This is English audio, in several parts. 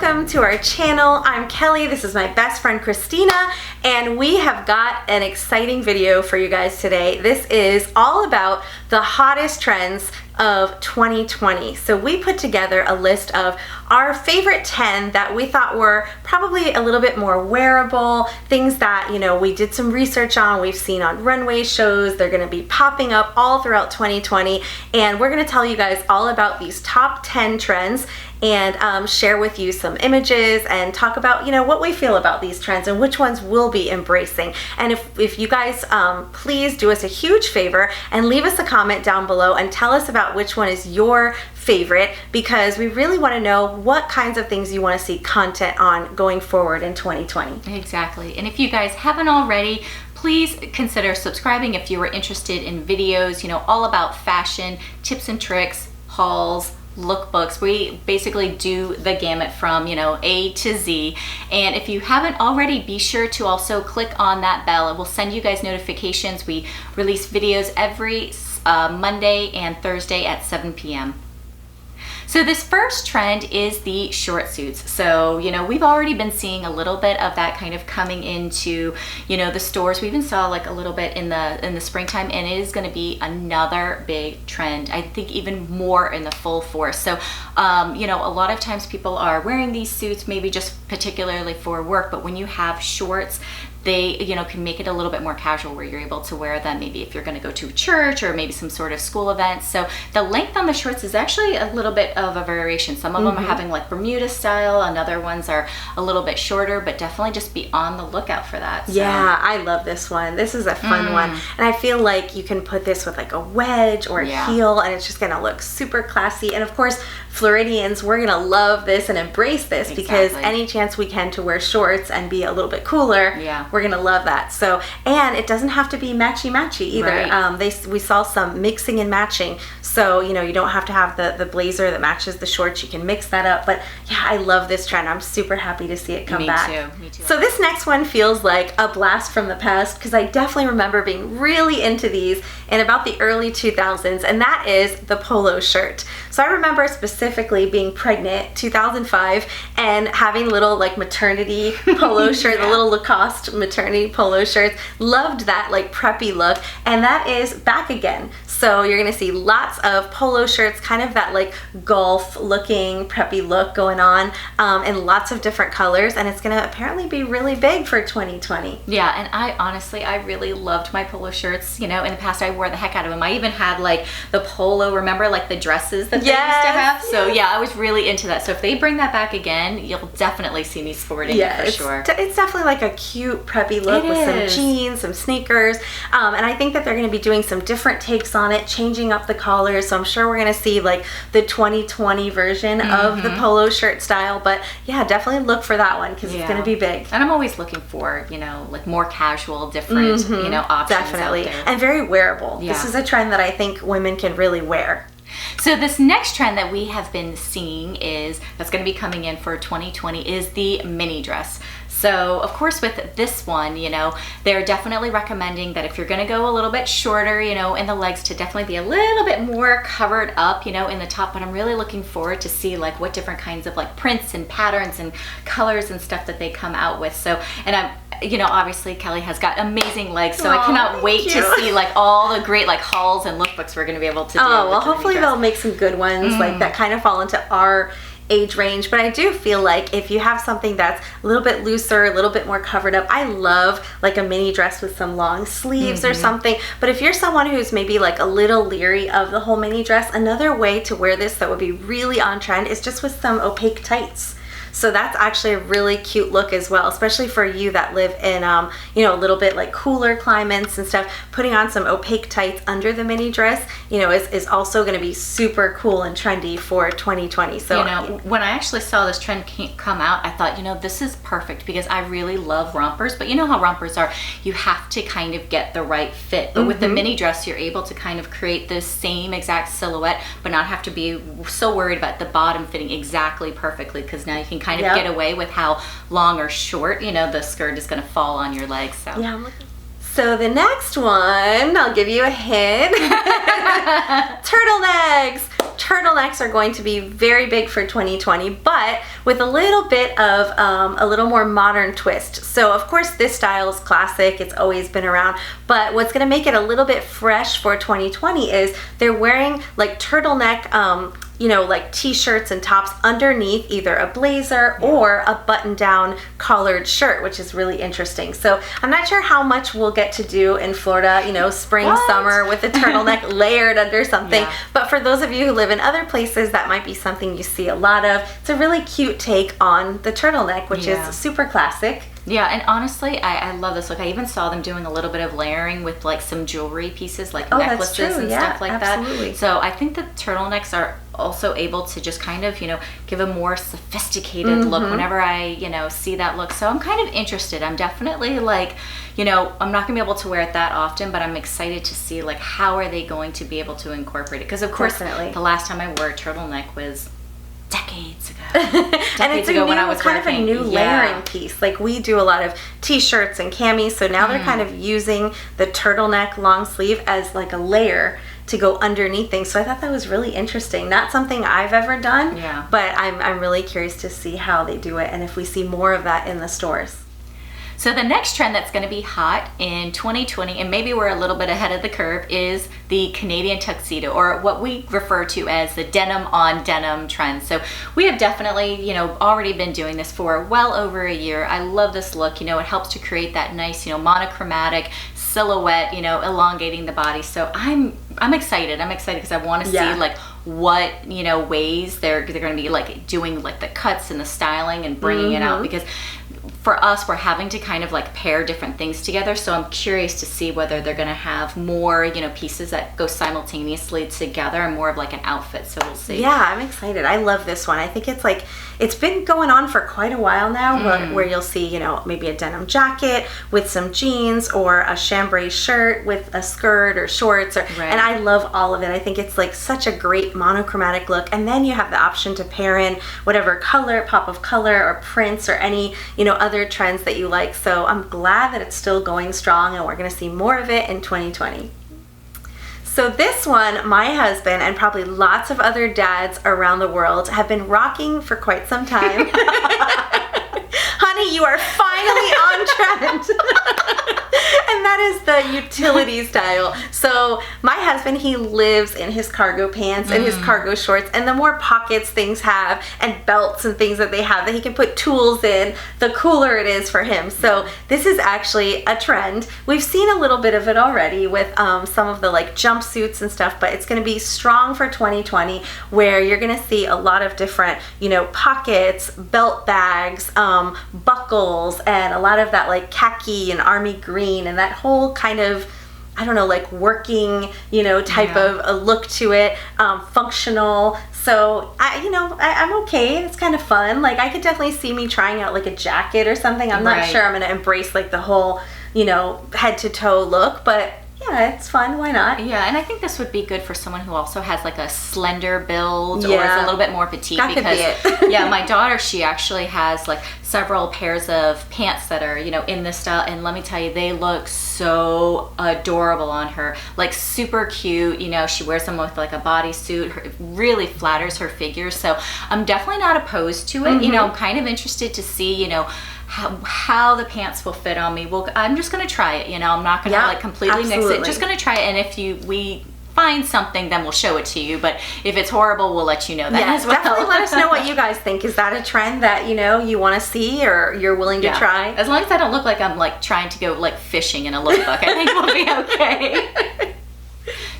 welcome to our channel. I'm Kelly, this is my best friend Christina, and we have got an exciting video for you guys today. This is all about the hottest trends of 2020. So we put together a list of our favorite 10 that we thought were probably a little bit more wearable, things that, you know, we did some research on, we've seen on runway shows, they're gonna be popping up all throughout 2020, and we're gonna tell you guys all about these top 10 trends and share with you some images and talk about, you know, what we feel about these trends and which ones we'll be embracing. And if you guys please do us a huge favor and leave us a comment down below and tell us about which one is your favorite, because we really want to know what kinds of things you want to see content on going forward in 2020. Exactly. And if you guys haven't already, please consider subscribing if you are interested in videos, you know, all about fashion, tips and tricks, hauls, lookbooks. We basically do the gamut from, you know, A to Z. And if you haven't already, be sure to also click on that bell. It will send you guys notifications. We release videos every Monday and Thursday at 7 p.m. So this first trend is the short suits. So, you know, we've already been seeing a little bit of that kind of coming into, you know, the stores. We even saw like a little bit in the springtime, and it is going to be another big trend. I think even more in the full force. So, you know, a lot of times people are wearing these suits, maybe just particularly for work, but when you have shorts, they, you know, can make it a little bit more casual where you're able to wear them maybe if you're going to go to a church or maybe some sort of school event. So the length on the shorts is actually a little bit of a variation. Some of them are having like Bermuda style, and other ones are a little bit shorter, but definitely just be on the lookout for that. So. Yeah, I love this one. This is a fun one. And I feel like you can put this with like a wedge or a heel, and it's just going to look super classy. And of course, Floridians, we're going to love this and embrace this because any chance we can to wear shorts and be a little bit cooler, we're gonna love that. So, and it doesn't have to be matchy either. Right. We saw some mixing and matching, so you know, you don't have to have the blazer that matches the shorts. You can mix that up. But yeah, I love this trend. I'm super happy to see it come back. Me too. So this next one feels like a blast from the past, because I definitely remember being really into these in about the early 2000s, and that is the polo shirt. So I remember specifically being pregnant 2005 and having little like maternity polo shirt, the little Lacoste maternity polo shirts. Loved that like preppy look, and that is back again. So you're gonna see lots of polo shirts, kind of that like golf looking preppy look going on, in lots of different colors, and it's gonna apparently be really big for 2020. Yeah, and I really loved my polo shirts. You know, in the past I wore the heck out of them. I even had like the polo, remember, like the dresses that they used to have? So yeah, I was really into that. So if they bring that back again, you'll definitely see me sporting it for sure. It's definitely like a cute preppy look with some jeans, some sneakers, and I think that they're going to be doing some different takes on it, changing up the collars. So I'm sure we're going to see like the 2020 version of the polo shirt style. But yeah, definitely look for that one because it's going to be big. And I'm always looking for, you know, like more casual, different, you know, options definitely out there. And very wearable. This is a trend that I think women can really wear. So this next trend that we have been seeing that's going to be coming in for 2020 is the mini dress. So of course with this one, you know, they're definitely recommending that if you're going to go a little bit shorter, you know, in the legs, to definitely be a little bit more covered up, you know, in the top. But I'm really looking forward to see like what different kinds of like prints and patterns and colors and stuff that they come out with. So, and I'm, you know, obviously Kelly has got amazing legs, so I cannot wait to see like all the great like hauls and lookbooks we're going to be able to do. Oh, well, hopefully they'll make some good ones like that kind of fall into our age range. But I do feel like if you have something that's a little bit looser, a little bit more covered up, I love like a mini dress with some long sleeves or something. But if you're someone who's maybe like a little leery of the whole mini dress, another way to wear this that would be really on trend is just with some opaque tights. So that's actually a really cute look as well, especially for you that live in, you know, a little bit like cooler climates and stuff. Putting on some opaque tights under the mini dress, you know, is also going to be super cool and trendy for 2020. So, you know, when I actually saw this trend come out, I thought, you know, this is perfect because I really love rompers. But you know how rompers are, you have to kind of get the right fit. But with the mini dress, you're able to kind of create this same exact silhouette, but not have to be so worried about the bottom fitting exactly perfectly, because now you can kind of get away with how long or short, you know, the skirt is going to fall on your legs. So yeah, I'm looking. So the next one, I'll give you a hint. Turtlenecks. turtlenecks are going to be very big for 2020, but with a little bit of a little more modern twist. So of course this style is classic, it's always been around, but what's going to make it a little bit fresh for 2020 is they're wearing like turtleneck you know, like t-shirts and tops underneath either a blazer or a button-down collared shirt, which is really interesting. So I'm not sure how much we'll get to do in Florida, you know, spring, summer with a turtleneck layered under something. But for those of you who live in other places, that might be something you see a lot of. It's a really cute take on the turtleneck, which is super classic. Yeah, and honestly, I love this look. I even saw them doing a little bit of layering with like some jewelry pieces, like necklaces and stuff like that. So I think the turtlenecks are also able to just kind of, you know, give a more sophisticated look whenever I, you know, see that look. So I'm kind of interested. I'm definitely like, you know, I'm not gonna be able to wear it that often, but I'm excited to see like how are they going to be able to incorporate it. Because of course, the last time I wore a turtleneck was decades ago. And it's when I was kind of a new layering piece. Like we do a lot of t-shirts and camis, so now they're kind of using the turtleneck long sleeve as like a layer to go underneath things. So I thought that was really interesting. Not something I've ever done, but I'm really curious to see how they do it and if we see more of that in the stores. So the next trend that's going to be hot in 2020, and maybe we're a little bit ahead of the curve, is the Canadian tuxedo, or what we refer to as the denim on denim trend. So we have definitely, you know, already been doing this for well over a year. I love this look. You know, it helps to create that nice, you know, monochromatic silhouette, you know, elongating the body. So I'm excited. I'm excited because I want to see like what, you know, ways they're going to be like doing like the cuts and the styling and bringing it out, because for us, we're having to kind of like pair different things together. So I'm curious to see whether they're going to have more, you know, pieces that go simultaneously together and more of like an outfit. So we'll see. Yeah, I'm excited. I love this one. I think it's like, it's been going on for quite a while now, where you'll see, you know, maybe a denim jacket with some jeans or a chambray shirt with a skirt or shorts. And I love all of it. I think it's like such a great monochromatic look. And then you have the option to pair in whatever color, pop of color or prints or any, you know, other trends that you like. So I'm glad that it's still going strong and we're going to see more of it in 2020. So this one, my husband and probably lots of other dads around the world have been rocking for quite some time. Honey, you are finally on trend. And that is the utility style. So my husband, he lives in his cargo pants and his cargo shorts, and the more pockets things have and belts and things that they have that he can put tools in, the cooler it is for him. So this is actually a trend. We've seen a little bit of it already with some of the like jumpsuits and stuff, but it's going to be strong for 2020, where you're going to see a lot of different, you know, pockets, belt bags, buckles, and a lot of that like khaki and army green and that whole kind of, I don't know, like working, you know, type of a look to it, functional. So I'm okay. It's kind of fun. Like I could definitely see me trying out like a jacket or something. I'm not sure I'm going to embrace like the whole, you know, head to toe look, but yeah, it's fun. Why not? Yeah, and I think this would be good for someone who also has like a slender build or is a little bit more petite. That because could be it. yeah, my daughter, she actually has like several pairs of pants that are, you know, in this style, and let me tell you, they look so adorable on her. Like super cute. You know, she wears them with like a bodysuit. It really flatters her figure. So I'm definitely not opposed to it. You know, I'm kind of interested to see, you know, how the pants will fit on me. Well, I'm just gonna try it, you know. I'm not gonna like completely mix it. Just gonna try it, and if we find something, then we'll show it to you. But if it's horrible, we'll let you know that as well. Definitely let us know what you guys think. Is that a trend that, you know, you want to see or you're willing to try? As long as I don't look like I'm like trying to go like fishing in a lookbook, I think we'll be okay.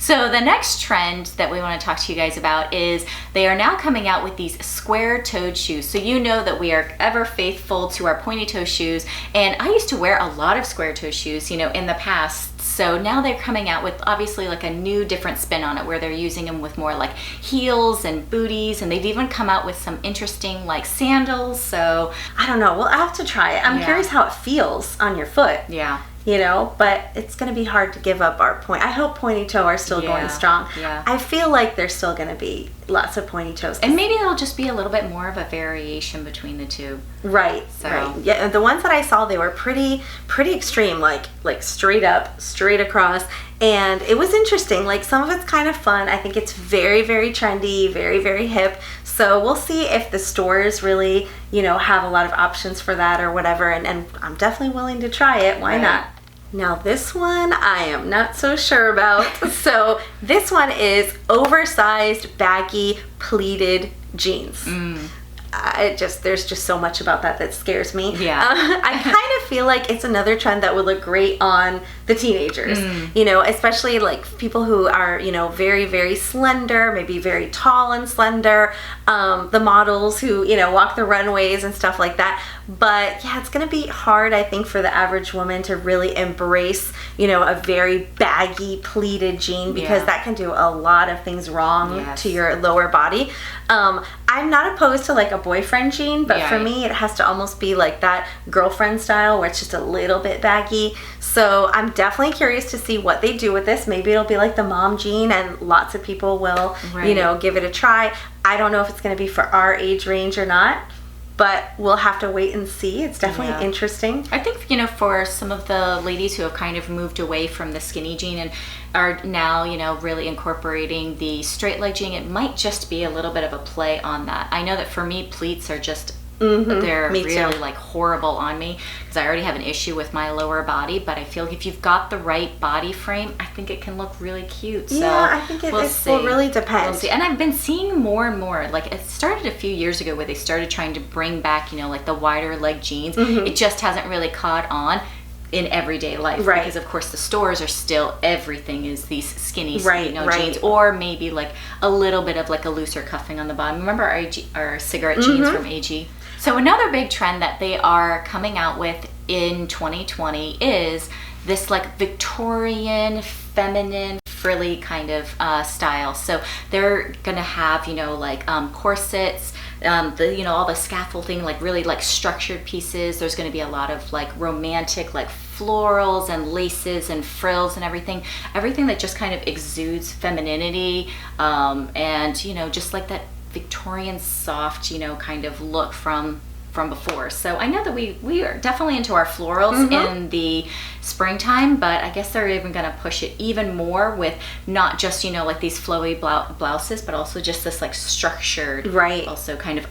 So the next trend that we want to talk to you guys about is they are now coming out with these square-toed shoes. So you know that we are ever faithful to our pointy-toe shoes, and I used to wear a lot of square-toe shoes, you know, in the past. So now they're coming out with obviously like a new different spin on it, where they're using them with more like heels and booties, and they've even come out with some interesting like sandals. So I don't know, we'll have to try it. I'm curious how it feels on your foot. Yeah. You know, but it's going to be hard to give up our point. I hope pointy toe are still going strong. Yeah. I feel like they're still going to be lots of pointy toes. And maybe there'll just be a little bit more of a variation between the two. Right. Yeah, the ones that I saw, they were pretty extreme, like straight up, straight across. And it was interesting. Like, some of it's kind of fun. I think it's very, very trendy, very, very hip. So we'll see if the stores really, have a lot of options for that or whatever. And I'm definitely willing to try it. Why not? Now this one I am not so sure about. So this one is oversized, baggy, pleated jeans. There's just so much about that scares me. Yeah. I kind of feel like it's another trend that would look great on the teenagers, especially like people who are, very, very slender, maybe very tall and slender, the models who, walk the runways and stuff like that. But yeah, it's going to be hard, I think, for the average woman to really embrace, a very baggy pleated jean, because that can do a lot of things wrong to your lower body. I'm not opposed to like a boyfriend jean, but for me, it has to almost be like that girlfriend style where it's just a little bit baggy. So I'm definitely curious to see what they do with this. Maybe it'll be like the mom jean, and lots of people will, give it a try. I don't know if it's going to be for our age range or not, but we'll have to wait and see. It's definitely interesting. I think, for some of the ladies who have kind of moved away from the skinny jean and are now, really incorporating the straight leg jean, it might just be a little bit of a play on that. I know that for me, pleats are just, they're really like horrible on me, because I already have an issue with my lower body, but I feel like if you've got the right body frame, I think it can look really cute. So I think it will really depend. We'll see. And I've been seeing more and more, like it started a few years ago where they started trying to bring back, like the wider leg jeans. It just hasn't really caught on in everyday life, because of course the stores are still, everything is these skinny jeans, or maybe like a little bit of like a looser cuffing on the bottom. Remember our cigarette jeans from AG? So another big trend that they are coming out with in 2020 is this like Victorian feminine frilly kind of style. So they're gonna have corsets, all the scaffolding, like really like structured pieces. There's going to be a lot of like romantic like florals and laces and frills and everything that just kind of exudes femininity, and just like that Victorian soft kind of look from before. So I know that we are definitely into our florals in the springtime, but I guess they're even going to push it even more with not just like these flowy blouses, but also just this like structured, also kind of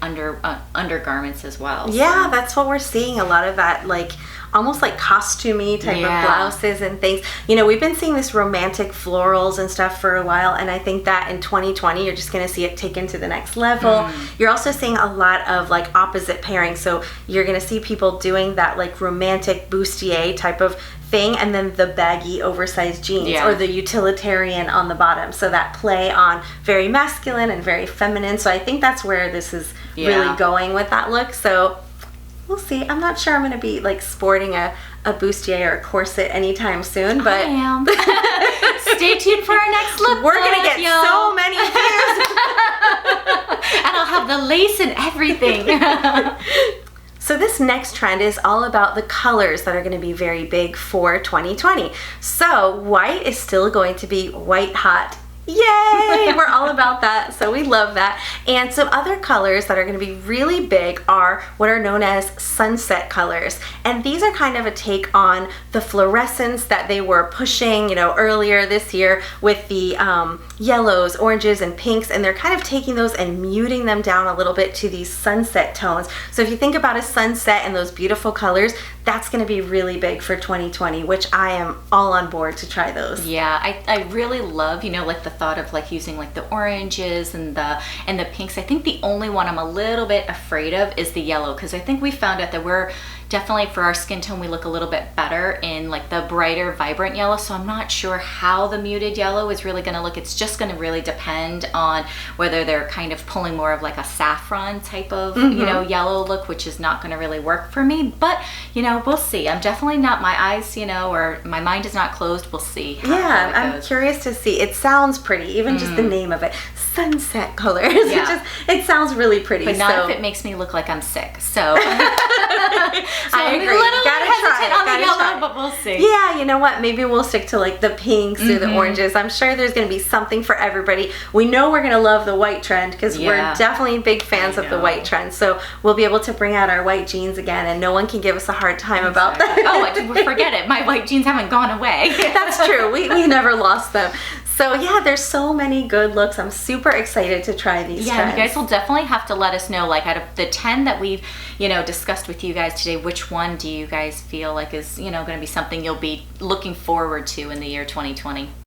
undergarments as well. Yeah, so that's what we're seeing, a lot of that like almost like costumey type of blouses and things. We've been seeing this romantic florals and stuff for a while, and I think that in 2020 you're just going to see it taken to the next level. You're also seeing a lot of like opposite pairings, so you're going to see people doing that like romantic bustier type of thing, and then the baggy oversized jeans or the utilitarian on the bottom, so that play on very masculine and very feminine. So I think that's where this is really going with that look. So we'll see. I'm not sure I'm going to be like sporting a bustier or a corset anytime soon, but I am. Stay tuned for our next look. We're going to get so many views. And I'll have the lace and everything. So this next trend is all about the colors that are going to be very big for 2020. So white is still going to be white hot. Yay! We're all about that, so we love that. And some other colors that are going to be really big are what are known as sunset colors. And these are kind of a take on the fluorescence that they were pushing, earlier this year with the yellows, oranges, and pinks, and they're kind of taking those and muting them down a little bit to these sunset tones. So if you think about a sunset and those beautiful colors, that's going to be really big for 2020, which I am all on board to try those. Yeah, I really love, like the thought of like using like the oranges and the pinks. I think the only one I'm a little bit afraid of is the yellow, because I think we found out that we're definitely, for our skin tone, we look a little bit better in like the brighter, vibrant yellow. So I'm not sure how the muted yellow is really going to look. It's just going to really depend on whether they're kind of pulling more of like a saffron type of, yellow look, which is not going to really work for me. But, we'll see. I'm definitely not, my eyes, or my mind is not closed. We'll see how it goes. I'm curious to see. It sounds pretty, even just the name of it. Sunset colors. Yeah. It sounds really pretty. But not if it makes me look like I'm sick. So I agree. I'm a little hesitant on the Gotta yellow, try. but we'll see. Yeah, you know what? Maybe we'll stick to like the pinks or the oranges. I'm sure there's going to be something for everybody. We know we're going to love the white trend because we're definitely big fans of the white trend. So we'll be able to bring out our white jeans again, and no one can give us a hard time about that. Oh, forget it. My white jeans haven't gone away. That's true. We never lost them. So yeah, there's so many good looks. I'm super excited to try these trends. You guys will definitely have to let us know, like, out of the 10 that we've, discussed with you guys today, which one do you guys feel like is, going to be something you'll be looking forward to in the year 2020?